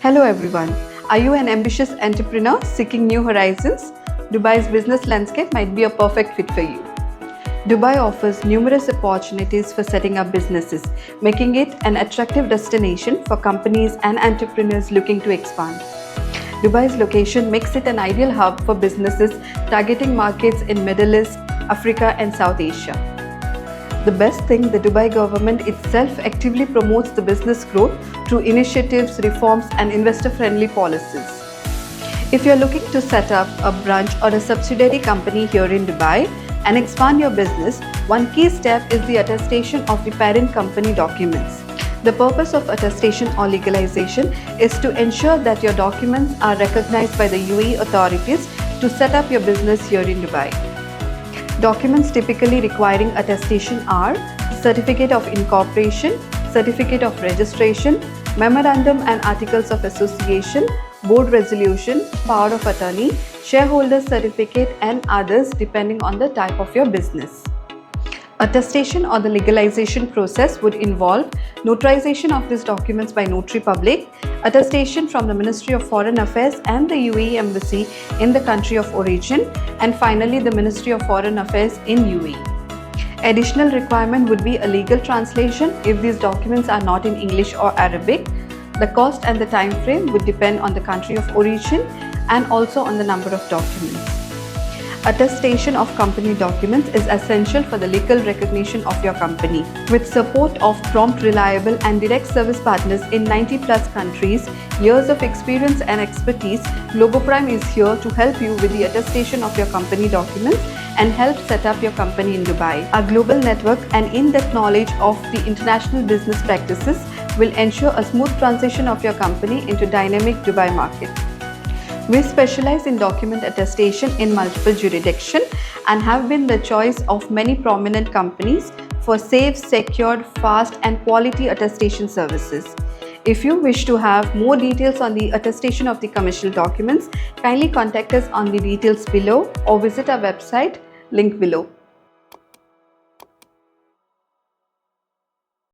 Hello everyone. Are you an ambitious entrepreneur seeking new horizons? Dubai's business landscape might be a perfect fit for you. Dubai offers numerous opportunities for setting up businesses, making it an attractive destination for companies and entrepreneurs looking to expand. Dubai's location makes it an ideal hub for businesses targeting markets in Middle East, Africa and South Asia. The best thing, the Dubai government itself actively promotes the business growth through initiatives, reforms and investor-friendly policies. If you're looking to set up a branch or a subsidiary company here in Dubai and expand your business, one key step is the attestation of the parent company documents. The purpose of attestation or legalization is to ensure that your documents are recognized by the UAE authorities to set up your business here in Dubai. Documents typically requiring attestation are Certificate of Incorporation, Certificate of Registration, Memorandum and Articles of Association, Board Resolution, Power of Attorney, Shareholder Certificate and others depending on the type of your business. Attestation or the legalization process would involve notarization of these documents by notary public, attestation from the Ministry of Foreign Affairs and the UAE Embassy in the country of origin, and finally the Ministry of Foreign Affairs in UAE. Additional requirement would be a legal translation if these documents are not in English or Arabic. The cost and the time frame would depend on the country of origin and also on the number of documents. Attestation of company documents is essential for the legal recognition of your company. With support of prompt, reliable and direct service partners in 90+ countries, years of experience and expertise, GloboPrime is here to help you with the attestation of your company documents and help set up your company in Dubai. Our global network and in-depth knowledge of the international business practices will ensure a smooth transition of your company into dynamic Dubai market. We specialize in document attestation in multiple jurisdictions and have been the choice of many prominent companies for safe, secured, fast and quality attestation services. If you wish to have more details on the attestation of the commercial documents, kindly contact us on the details below or visit our website, link below.